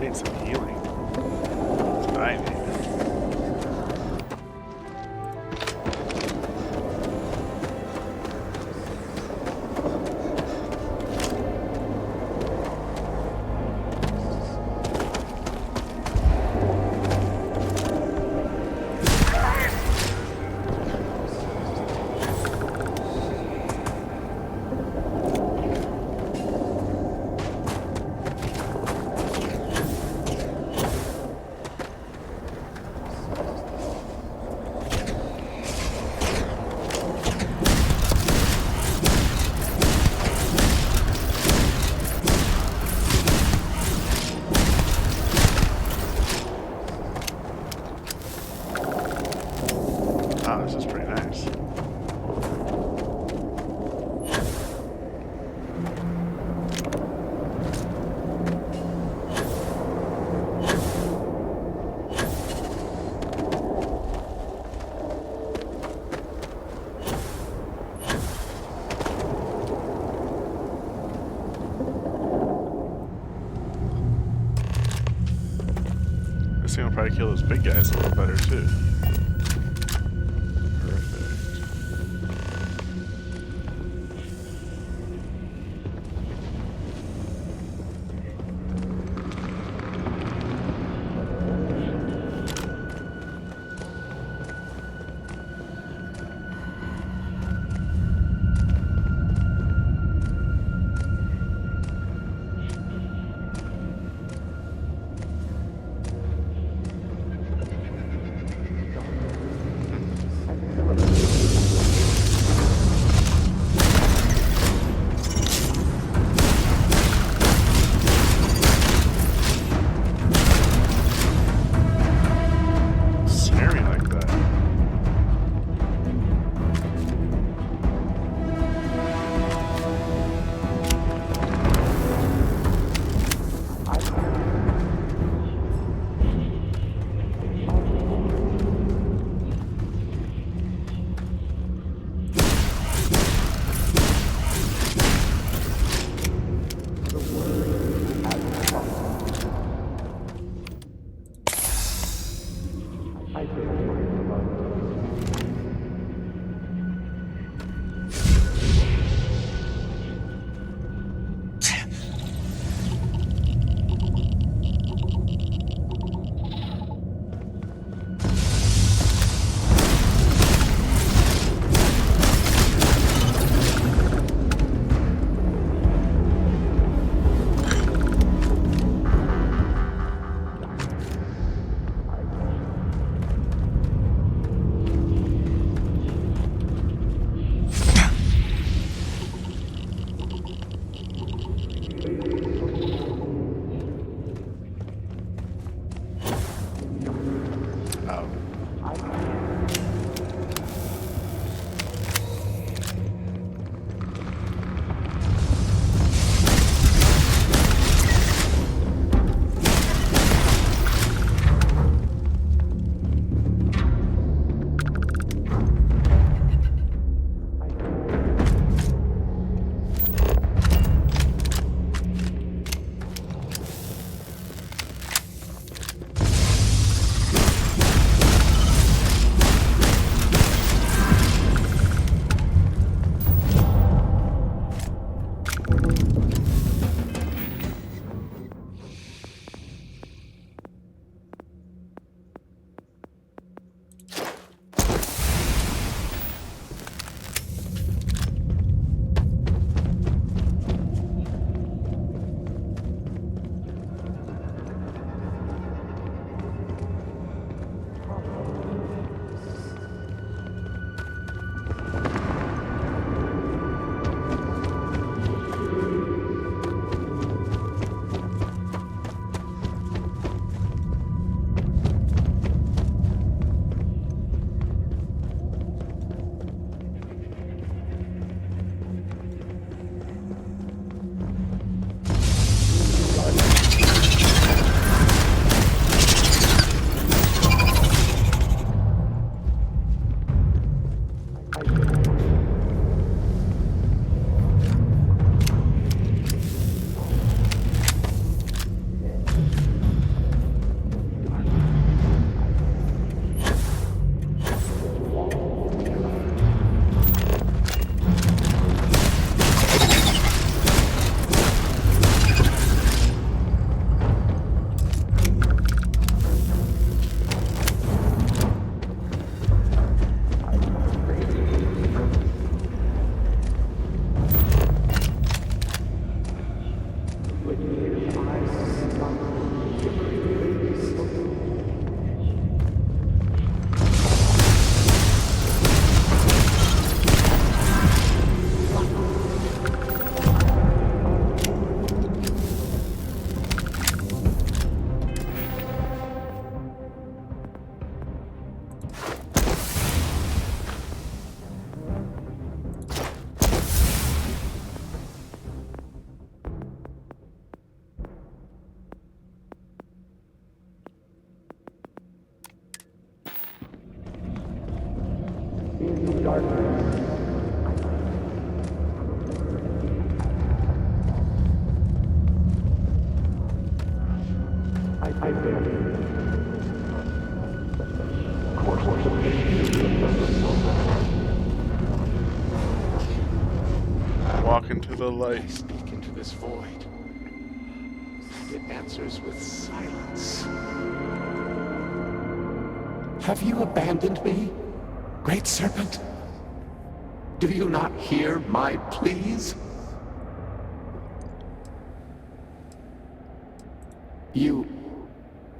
need some healing. That's what I need. Oh, this is pretty nice. This thing will probably kill those big guys a little better too. Walk into the I light. speak into this void. It answers with silence. Have you abandoned me, great serpent? Do you not hear my pleas?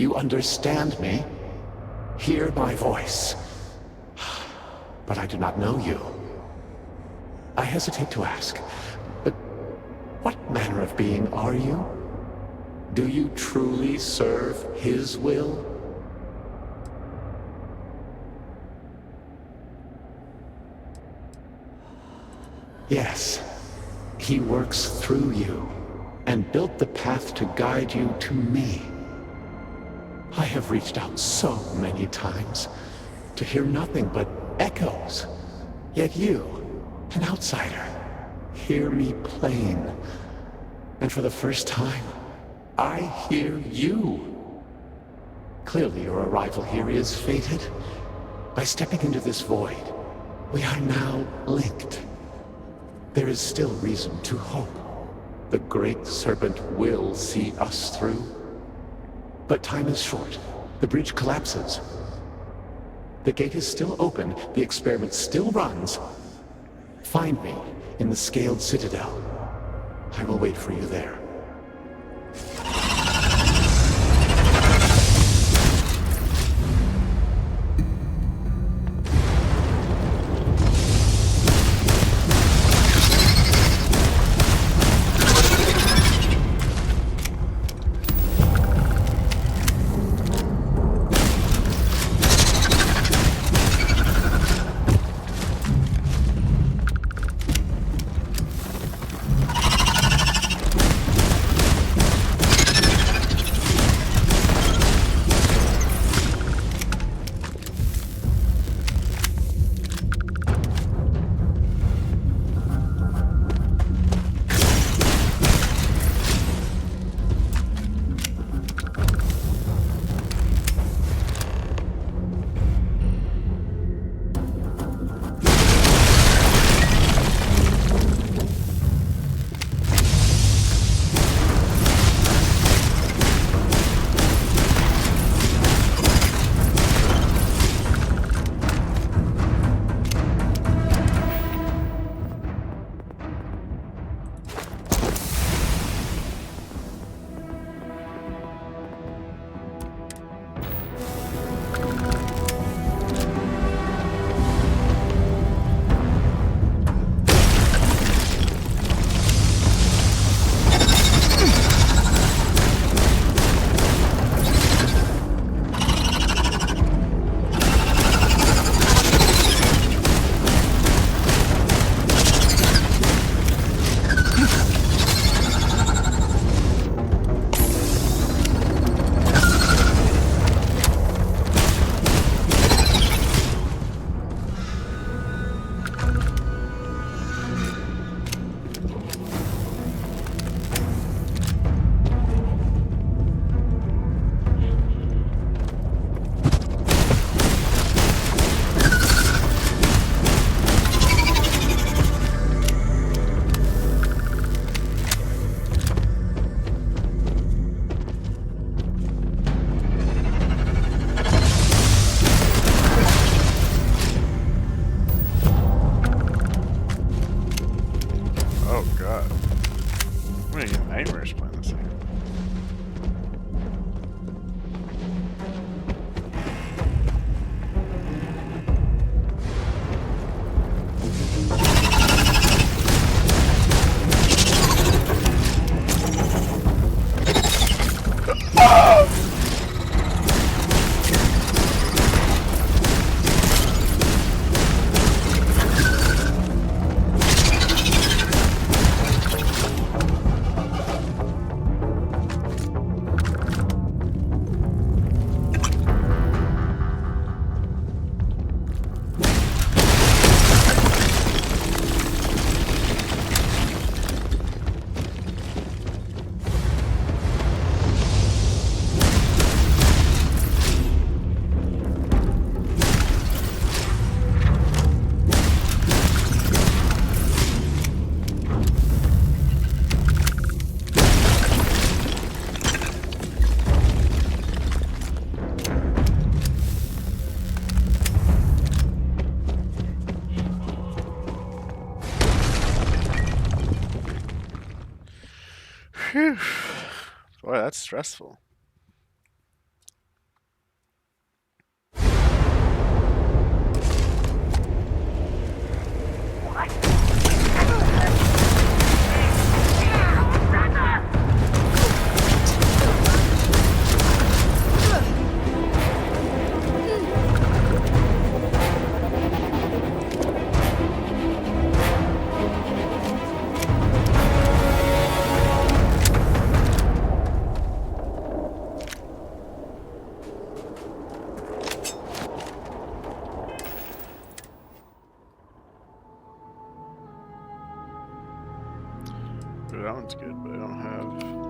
You understand me? Hear my voice. But I do not know you. I hesitate to ask, but what manner of being are you? Do you truly serve his will? Yes, he works through you and built the path to guide you to me. I have reached out so many times to hear nothing but echoes. Yet you, an outsider, hear me plain. And for the first time, I hear you. Clearly your arrival here is fated. By stepping into this void, we are now linked. There is still reason to hope. The great serpent will see us through. But time is short. The bridge collapses. The gate is still open. The experiment still runs. Find me in the scaled citadel. I will wait for you there. nightmares playing this thing. that's stressful. That one's good, but I don't have...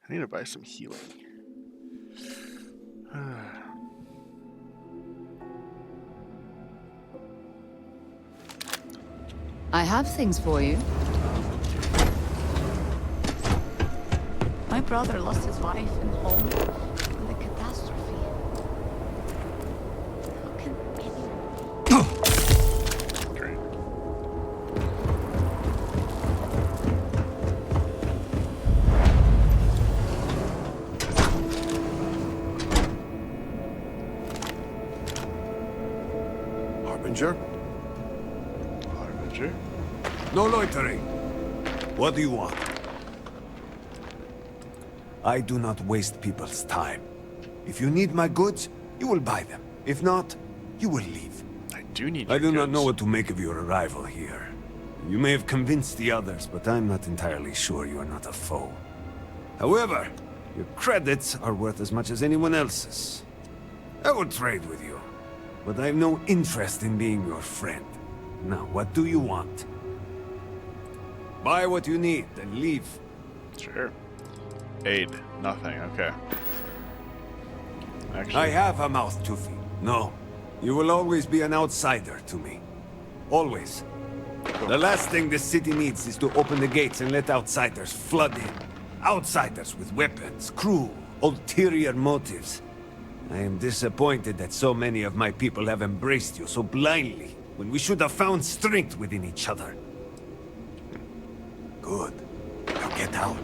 I need to buy some healing. I have things for you. My brother lost his wife and home in the catastrophe. How can anyone... Great. Harbinger? Harbinger? No loitering. What do you want? I do not waste people's time. If you need my goods, you will buy them. If not, you will leave. I do need I your do not goods. know what to make of your arrival here. You may have convinced the others, but I'm not entirely sure you are not a foe. However, your credits are worth as much as anyone else's. I will trade with you, but I have no interest in being your friend. Now, what do you want? Buy what you need, then leave. Sure. Aid. Nothing. Okay. Actually, I have a mouth to feed. No, you will always be an outsider to me. Always. The last thing this city needs is to open the gates and let outsiders flood in. Outsiders with weapons, crew, ulterior motives. I am disappointed that so many of my people have embraced you so blindly, when we should have found strength within each other. Good. Now get out.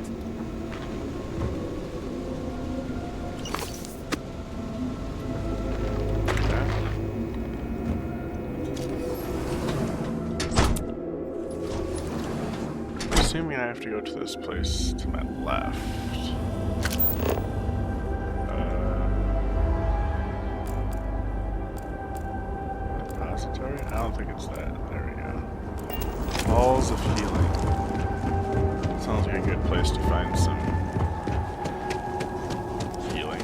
assuming I have to go to this place to my left. Repository? I don't think it's that. There we go. Balls of healing. Sounds like a good place to find some healing.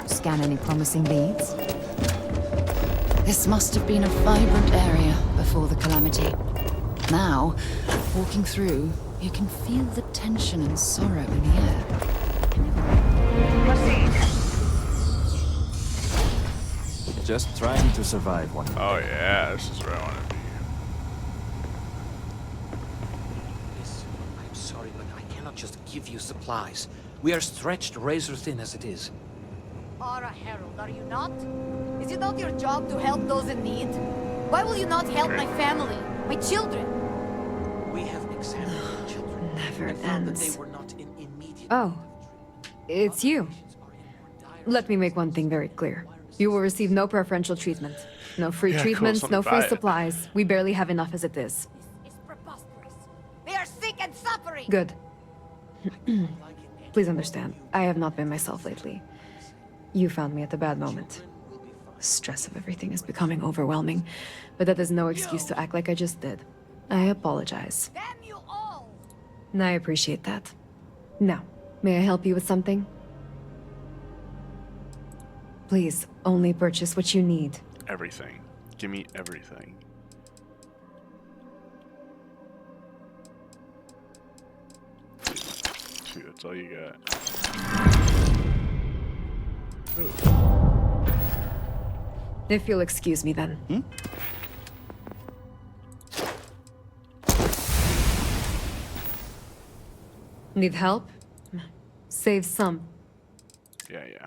Scan any promising leads? This must have been a vibrant area before the calamity. Now, walking through, you can feel the tension and sorrow in the air. Just trying to survive one. Oh yeah, this is where I want to be. Listen, I'm sorry, but I cannot just give you supplies. We are stretched razor thin as it is. Are a herald, are you not? Is it not your job to help those in need? Why will you not help my family, my children? We have examined the children. Never and found that ends. they were not in immediate Oh, need of treatment. it's you. Other patients are in more dire Let me make one thing very clear. You will receive no preferential treatment. No free Yeah, cool, treatments, something no to free buy it. supplies. We barely have enough as it is. This is preposterous. They are sick and suffering. Good. I don't like it. Please understand, I have not been myself lately. You found me at a bad moment. Children will be fine. The stress of everything is becoming overwhelming, but that is no excuse to act like I just did. I apologize. Damn you all! I appreciate that. Now, may I help you with something? Please, only purchase what you need. Everything. Give me everything. Shoot, that's all you got. Ooh. If you'll excuse me then. Need help? Save some. Yeah, yeah.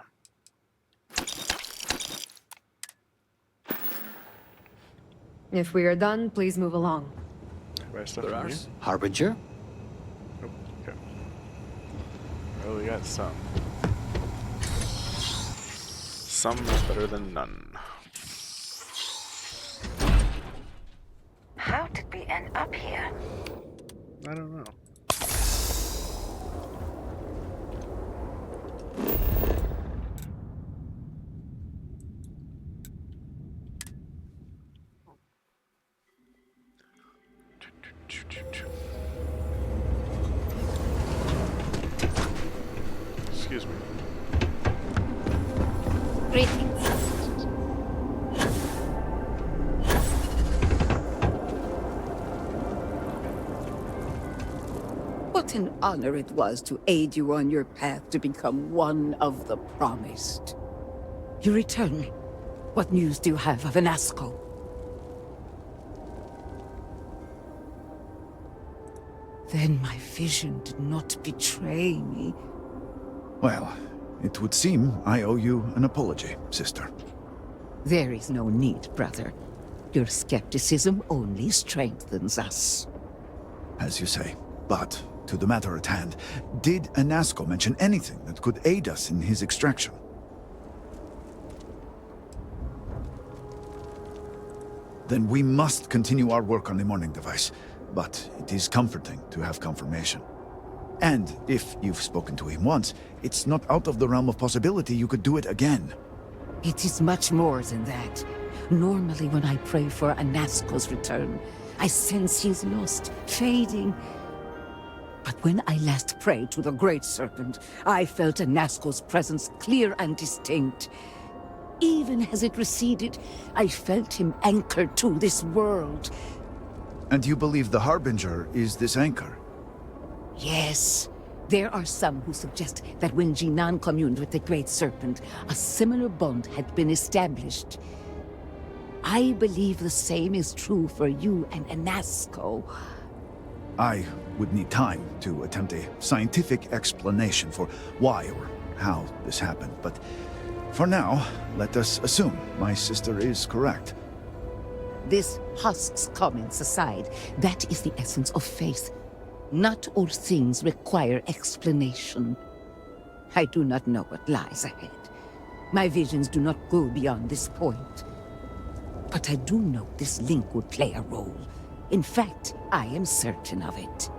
If we are done, please move along. Buy stuff There from are you? Harbinger? Oh, okay. Well, we got some. Some is better than none. How did we end up here? I don't know. Excuse me. Greetings. What an honor it was to aid you on your path to become one of the promised. You return. What news do you have of Anasco? Then my vision did not betray me. Well, it would seem I owe you an apology, sister. There is no need, brother. Your skepticism only strengthens us. As you say. But, to the matter at hand, did Anasco mention anything that could aid us in his extraction? Then we must continue our work on the morning device. But it is comforting to have confirmation. And if you've spoken to him once, it's not out of the realm of possibility you could do it again. It is much more than that. Normally when I pray for Anasco's return, I sense he's lost, fading. But when I last prayed to the Great Serpent, I felt Anasco's presence clear and distinct. Even as it receded, I felt him anchored to this world. And you believe the Harbinger is this anchor? Yes. There are some who suggest that when Jinan communed with the Great Serpent, a similar bond had been established. I believe the same is true for you and Anasco. I would need time to attempt a scientific explanation for why or how this happened, but for now, let us assume my sister is correct. This husk's comments aside, that is the essence of faith. Not all things require explanation. I do not know what lies ahead. My visions do not go beyond this point. But I do know this link would play a role. In fact, I am certain of it.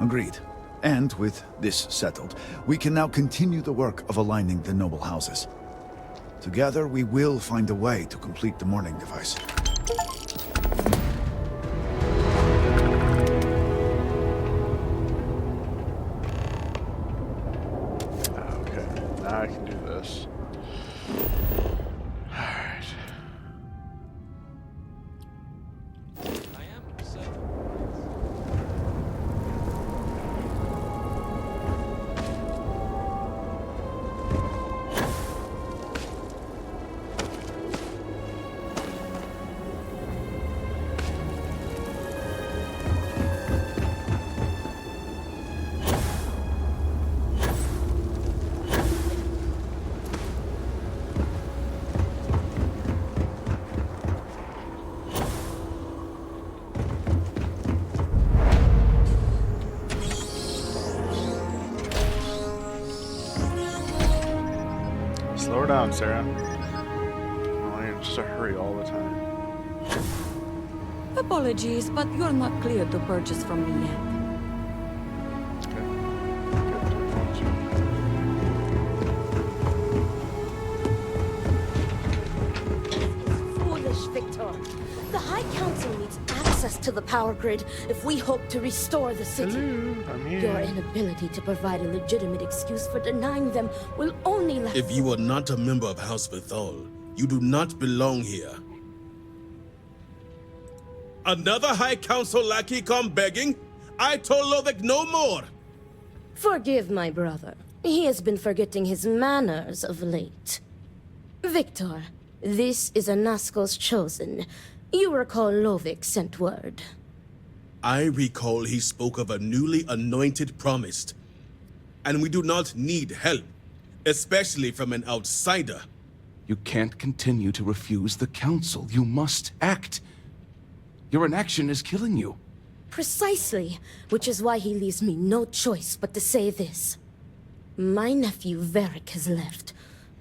Agreed. And with this settled, we can now continue the work of aligning the noble houses. Together, we will find a way to complete the morning device. Okay, now I can do this. Alright. Slow down, Sarah. Oh, you're in just a hurry all the time. Apologies, but you're not clear to purchase from me yet. Foolish, Victor. The High Council needs access to the power grid if we hope to restore the city. Hello, I'm here. Your inability to provide a legitimate excuse for denying them will only let... If you are not a member of House Bethal, you do not belong here. Another High Council lackey come begging? I told Lovick no more! Forgive my brother. He has been forgetting his manners of late. Victor, this is Anaskel's chosen. You recall Lovick sent word. I recall he spoke of a newly anointed promised. And we do not need help, especially from an outsider. You can't continue to refuse the council. You must act. Your inaction is killing you. Precisely, which is why he leaves me no choice but to say this. My nephew Varric has left,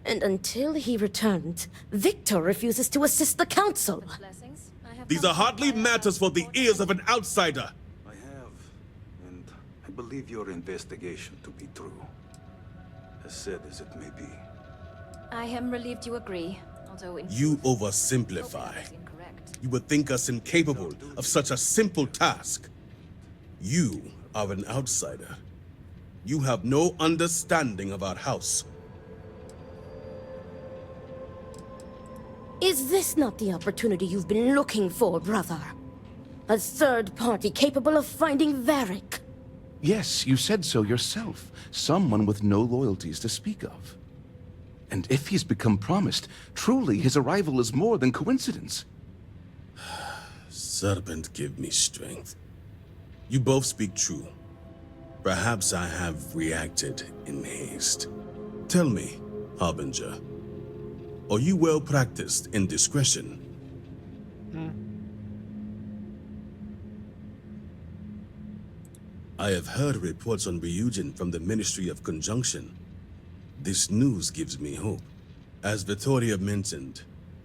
and until he returns, Victor refuses to assist the council. These are hardly matters for the ears of an outsider. I have, and I believe your investigation to be true. As sad as it may be. I am relieved you agree, although You oversimplify. You would think us incapable of such a simple task. You are an outsider. You have no understanding of our house. Is this not the opportunity you've been looking for, brother? A third party capable of finding Varric? Yes, you said so yourself. Someone with no loyalties to speak of. And if he's become promised, truly his arrival is more than coincidence. Serpent, give me strength. You both speak true. Perhaps I have reacted in haste. Tell me, Harbinger, are you well practiced in discretion? I have heard reports on Ryujin from the Ministry of Conjunction. This news gives me hope. As Vittoria mentioned,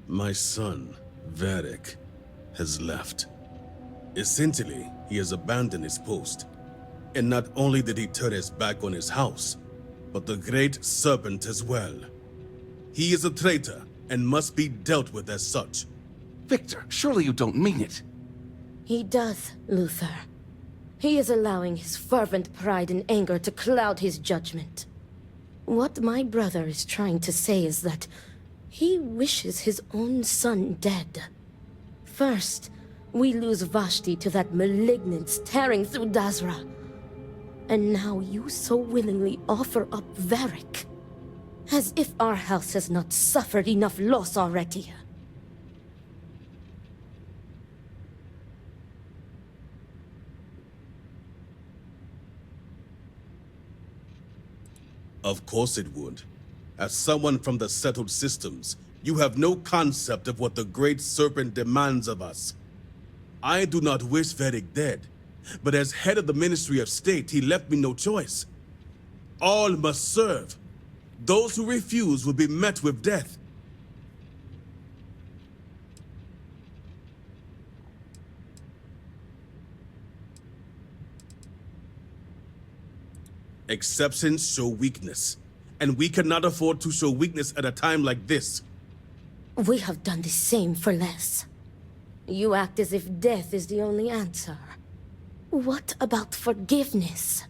my son, Varric, has left. Essentially, he has abandoned his post. And not only did he turn his back on his house, but the Great Serpent as well. He is a traitor and must be dealt with as such. Victor, surely you don't mean it. He does, Luther. He is allowing his fervent pride and anger to cloud his judgment. What my brother is trying to say is that he wishes his own son dead. First, we lose Vashti to that malignance tearing through Dazra. And now you so willingly offer up Varric. As if our house has not suffered enough loss already. Of course it would. As someone from the settled systems, you have no concept of what the Great Serpent demands of us. I do not wish Varric dead, but as head of the Ministry of State, he left me no choice. All must serve. Those who refuse will be met with death. Exceptions show weakness, and we cannot afford to show weakness at a time like this. We have done the same for less. You act as if death is the only answer. What about forgiveness?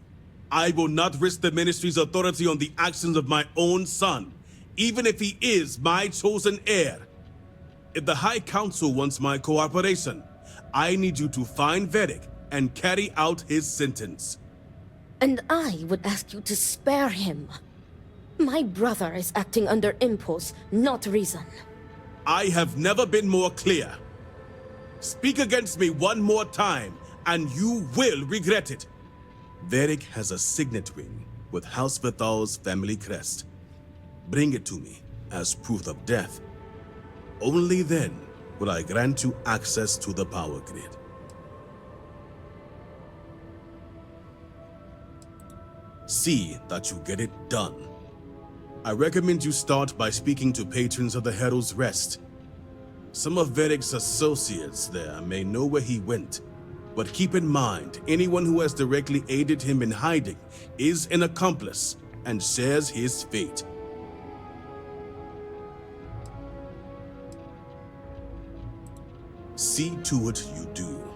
I will not risk the Ministry's authority on the actions of my own son, even if he is my chosen heir. If the High Council wants my cooperation, I need you to find Varric and carry out his sentence. And I would ask you to spare him. My brother is acting under impulse, not reason. I have never been more clear. Speak against me one more time, and you will regret it. Varric has a signet ring with House Bethal's family crest. Bring it to me as proof of death. Only then will I grant you access to the power grid. See that you get it done. I recommend you start by speaking to patrons of the Herald's Rest. Some of Varric's associates there may know where he went, but keep in mind, anyone who has directly aided him in hiding is an accomplice and shares his fate. See to it you do.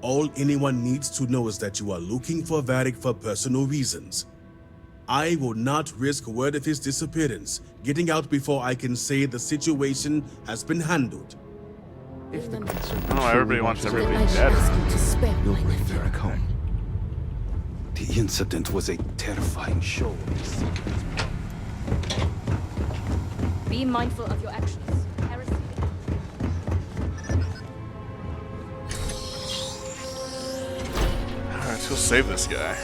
All anyone needs to know is that you are looking for Varric for personal reasons. I will not risk word of his disappearance getting out before I can say the situation has been handled. If the I don't know, everybody wants everybody dead. You'll bring Varric home. The incident was a terrifying show. Be mindful of your actions. Heresy. Alright, let's go save this guy.